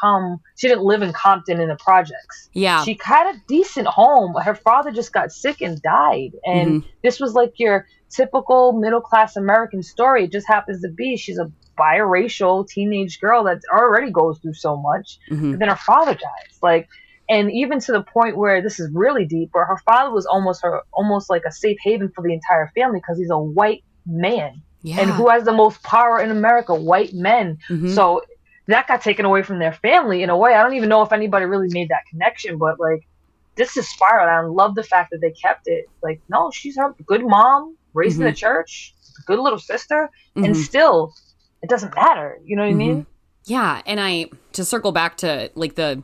Speaker 2: live in Compton in the projects.
Speaker 1: Yeah.
Speaker 2: She had a decent home. Her father just got sick and died. And this was like your typical middle-class American story. It just happens to be she's a biracial teenage girl that already goes through so much. But then her father dies. Like, and even to the point where this is really deep, where her father was almost like a safe haven for the entire family because he's a white man. Yeah. And who has the most power in America? White men. So that got taken away from their family in a way. I don't even know if anybody really made that connection, but like, this is spiraled. I love the fact that they kept it. Like, no, she's a good mom, raised in the church, a good little sister, and still, it doesn't matter. You know what I mean?
Speaker 1: Yeah, and to circle back to like the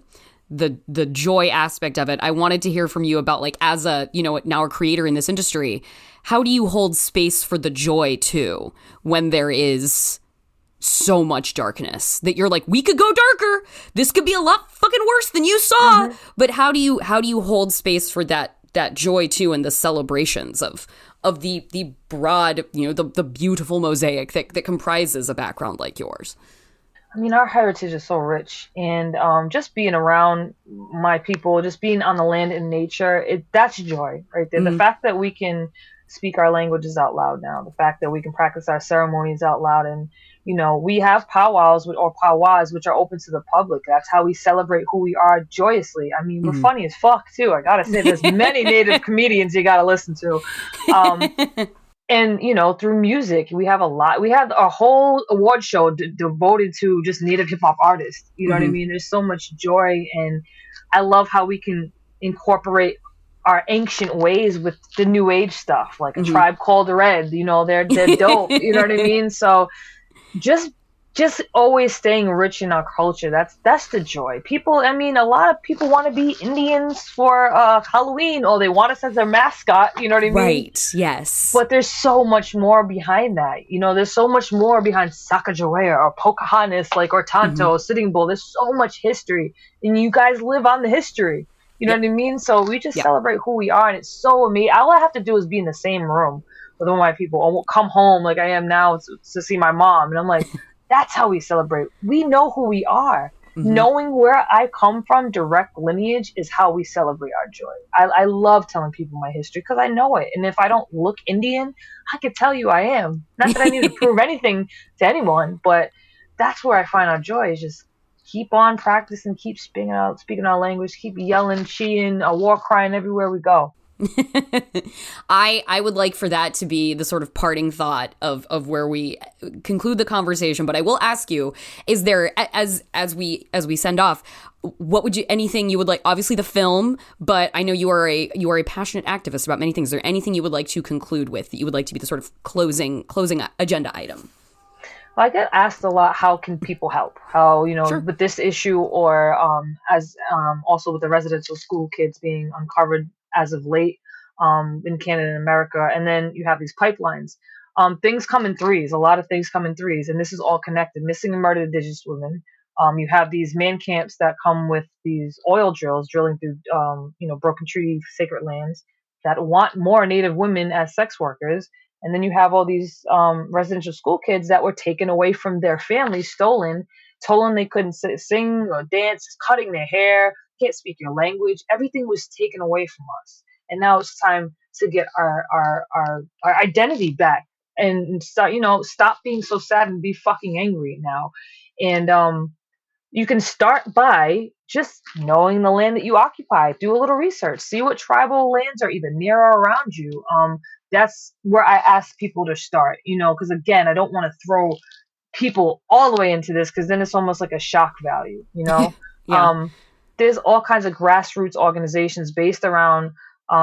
Speaker 1: joy aspect of it, I wanted to hear from you about, like, as a, now a creator in this industry, how do you hold space for the joy too when there is so much darkness that you're like, we could go darker, this could be a lot fucking worse than you saw, but how do you hold space for that joy too, and the celebrations of the broad, the beautiful mosaic that comprises a background like yours?
Speaker 2: I mean, our heritage is so rich, and just being around my people, just being on the land in nature, that's joy right there. The fact that we can speak our languages out loud now, the fact that we can practice our ceremonies out loud, and we have powwows or powwows which are open to the public. That's how we celebrate who we are joyously. I mean, we're funny as fuck too. I gotta say, there's many Native comedians you gotta listen to. And, through music, we have a whole award show devoted to just Native hip hop artists. You know what I mean? There's so much joy, and I love how we can incorporate our ancient ways with the new age stuff, like a Tribe Called Red. They're dope. You know what I mean? So just always staying rich in our culture. That's the joy. A lot of people want to be Indians for Halloween, or they want us as their mascot. You know what I mean?
Speaker 1: Right. Yes.
Speaker 2: But there's so much more behind that. There's so much more behind Sacagawea or Pocahontas, or Tonto, Sitting Bull. There's so much history, and you guys live on the history. You know what I mean? So we just celebrate who we are, and it's so amazing. All I have to do is be in the same room with all my people. I won't come home like I am now to see my mom, and I'm like, that's how we celebrate. We know who we are. Knowing where I come from, direct lineage, is how we celebrate our joy. I love telling people my history because I know it. And if I don't look Indian, I can tell you I am. Not that I need to prove anything to anyone, but that's where I find our joy, is just keep on practicing, keep speaking our language, keep yelling, cheering, war crying everywhere we go.
Speaker 1: I would like for that to be the sort of parting thought of where we conclude the conversation. But I will ask you, is there, as we send off, what would anything you would like, obviously the film, but I know you are a passionate activist about many things. Is there anything you would like to conclude with, that you would like to be the sort of closing agenda item?
Speaker 2: I get asked a lot, how can people help? How, with this issue, or also with the residential school kids being uncovered as of late in Canada and America. And then you have these pipelines. Things come in threes. A lot of things come in threes. And this is all connected. Missing and murdered Indigenous women. You have these man camps that come with these oil drills, drilling through, broken treaty sacred lands, that want more Native women as sex workers. And then you have all these residential school kids that were taken away from their families, stolen, told them they couldn't sing or dance, cutting their hair, can't speak your language. Everything was taken away from us. And now it's time to get our identity back, and stop being so sad and be fucking angry now. And you can start by just knowing the land that you occupy. Do a little research. See what tribal lands are either near or around you. That's where I ask people to start, because again, I don't want to throw people all the way into this, because then it's almost like a shock value,
Speaker 1: Yeah.
Speaker 2: There's all kinds of grassroots organizations based around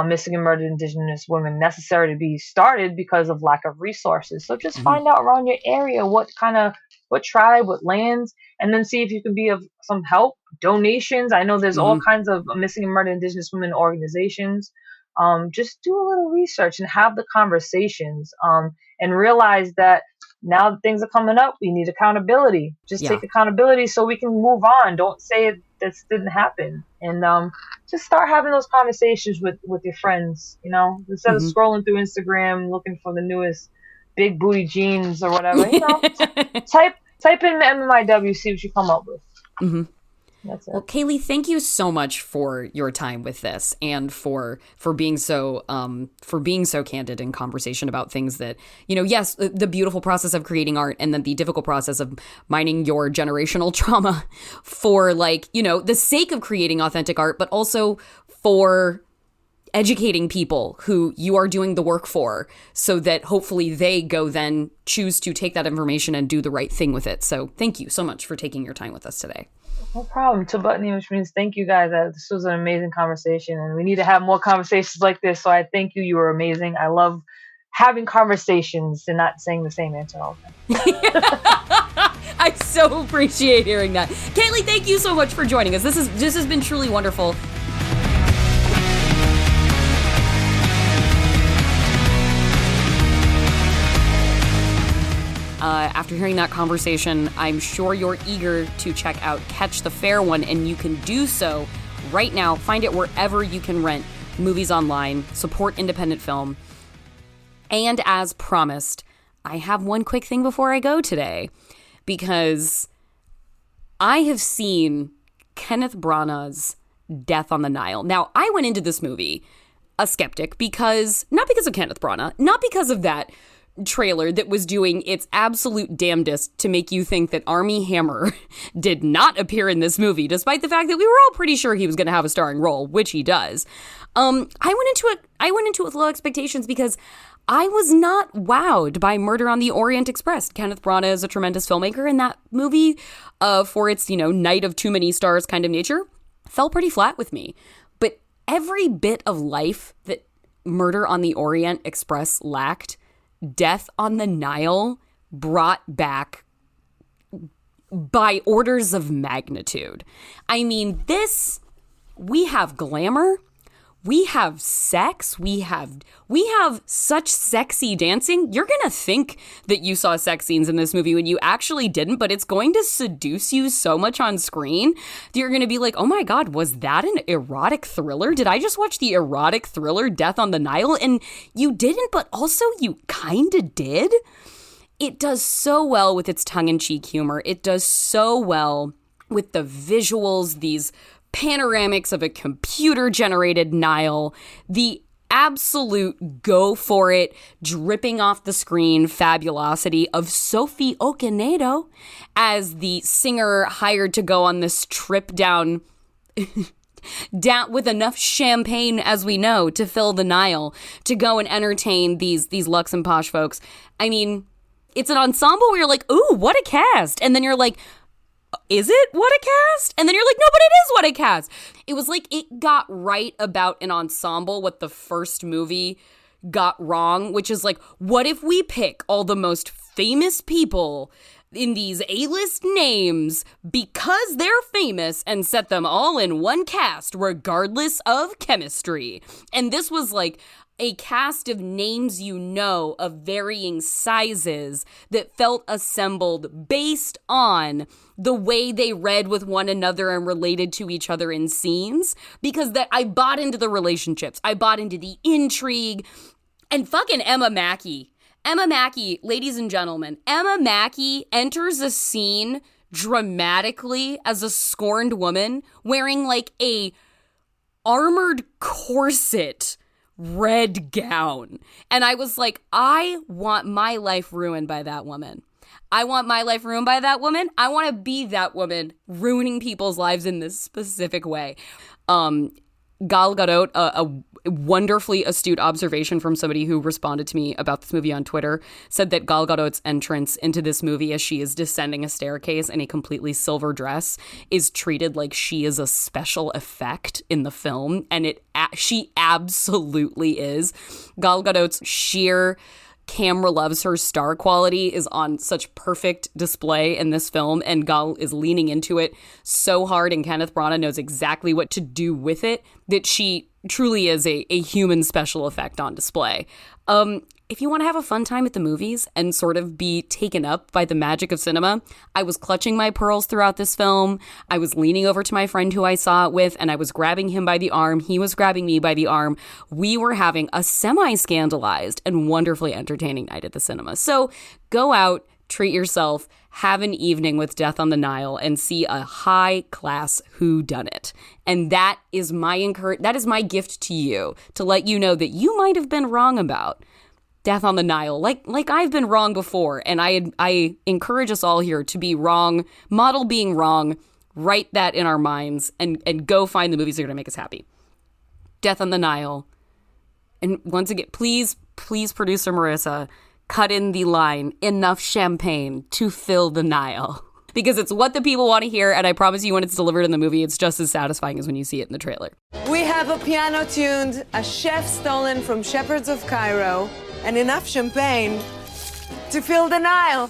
Speaker 2: missing and murdered Indigenous women necessary to be started because of lack of resources. So just find out around your area what tribe, what lands, and then see if you can be of some help. Donations. I know there's all kinds of missing and murdered Indigenous women organizations. Just do a little research and have the conversations, and realize that now that things are coming up, we need accountability. Just
Speaker 1: Yeah.
Speaker 2: take accountability so we can move on. Don't say this didn't happen. And just start having those conversations with your friends, you know, instead of scrolling through Instagram looking for the newest big booty jeans or whatever, you know. Type in MMIW, see what you come up with. That's it.
Speaker 1: Well, Kaylee, thank you so much for your time with this and for being so candid in conversation about things that, you know, yes, the beautiful process of creating art and then the difficult process of mining your generational trauma for, like, you know, the sake of creating authentic art, but also for educating people who you are doing the work for, so that hopefully they go then choose to take that information and do the right thing with it. So thank you so much for taking your time with us today.
Speaker 2: No problem. Tabutni, which means thank you guys. This was an amazing conversation, and we need to have more conversations like this. So I thank you. You were amazing. I love having conversations and not saying the same answer all the time.
Speaker 1: I so appreciate hearing that. Kaylee, thank you so much for joining us. This has been truly wonderful. After hearing that conversation, I'm sure you're eager to check out Catch the Fair One, and you can do so right now. Find it wherever you can rent movies online. Support independent film. And as promised, I have one quick thing before I go today, because I have seen Kenneth Branagh's Death on the Nile. Now, I went into this movie a skeptic not because of Kenneth Branagh, not because of that trailer that was doing its absolute damnedest to make you think that Armie Hammer did not appear in this movie, despite the fact that we were all pretty sure he was going to have a starring role, which he does. I went into it with low expectations because I was not wowed by Murder on the Orient Express. Kenneth Branagh is a tremendous filmmaker, and that movie, for its, you know, night of too many stars kind of nature, fell pretty flat with me. But every bit of life that Murder on the Orient Express lacked, Death on the Nile brought back by orders of magnitude. I mean, we have glamour, we have sex, we have such sexy dancing. You're gonna think that you saw sex scenes in this movie when you actually didn't, but it's going to seduce you so much on screen that you're gonna be like, oh my God, was that an erotic thriller? Did I just watch the erotic thriller Death on the Nile? And you didn't, but also you kinda did. It does so well with its tongue-in-cheek humor. It does so well with the visuals, these panoramics of a computer-generated Nile, the absolute go for it, dripping off the screen fabulosity of Sophie Okonedo as the singer hired to go on this trip down with enough champagne, as we know, to fill the Nile, to go and entertain these Lux and Posh folks. I mean, it's an ensemble where you're like, ooh, what a cast. And then you're like, is it what a cast? And then you're like, no, but it is what a cast. It was like it got right about an ensemble what the first movie got wrong, which is like, what if we pick all the most famous people in these A-list names because they're famous and set them all in one cast regardless of chemistry? And this was like a cast of names, you know, of varying sizes that felt assembled based on the way they read with one another and related to each other in scenes, because that I bought into the relationships. I bought into the intrigue. And fucking Emma Mackey, ladies and gentlemen, Emma Mackey enters a scene dramatically as a scorned woman wearing like a armored corset red gown. And I was like, I want my life ruined by that woman. I want my life ruined by that woman. I want to be that woman ruining people's lives in this specific way. Gal Gadot, a wonderfully astute observation from somebody who responded to me about this movie on Twitter, said that Gal Gadot's entrance into this movie as she is descending a staircase in a completely silver dress is treated like she is a special effect in the film, and she absolutely is. Gal Gadot's sheer camera loves her star quality is on such perfect display in this film, and Gal is leaning into it so hard, and Kenneth Branagh knows exactly what to do with it, that she truly is a human special effect on display. if you want to have a fun time at the movies and sort of be taken up by the magic of cinema, I was clutching my pearls throughout this film. I was leaning over to my friend who I saw it with, and I was grabbing him by the arm. He was grabbing me by the arm. We were having a semi-scandalized and wonderfully entertaining night at the cinema. So go out, treat yourself, have an evening with Death on the Nile, and see a high-class whodunit. And that is my gift to you, to let you know that you might have been wrong about Death on the Nile, like I've been wrong before. And I encourage us all here to be wrong, model being wrong, write that in our minds, and go find the movies that are going to make us happy. Death on the Nile. And once again, please, producer Marissa, cut in the line, enough champagne to fill the Nile. Because it's what the people want to hear, and I promise you when it's delivered in the movie, it's just as satisfying as when you see it in the trailer.
Speaker 12: We have a piano tuned, a chef stolen from Shepherds of Cairo, and enough champagne to fill the Nile.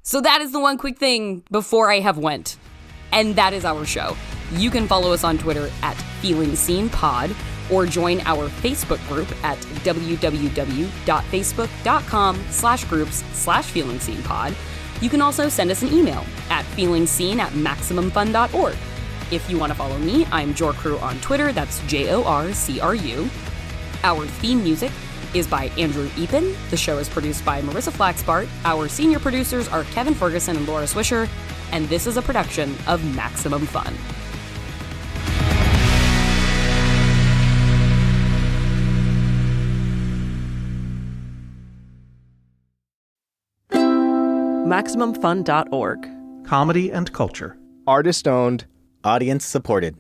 Speaker 1: So that is the one quick thing before I have went. And that is our show. You can follow us on Twitter at FeelingSeenPod, or join our Facebook group at www.facebook.com/groups/FeelingSeenPod. You can also send us an email at feelingseen@maximumfun.org. If you want to follow me, I'm Jorcru on Twitter. That's JORCRU. Our theme music is by Andrew Epen. The show is produced by Marissa Flaxbart. Our senior producers are Kevin Ferguson and Laura Swisher. And this is a production of Maximum Fun.
Speaker 13: MaximumFun.org.
Speaker 14: Comedy and culture.
Speaker 15: Artist owned. Audience supported.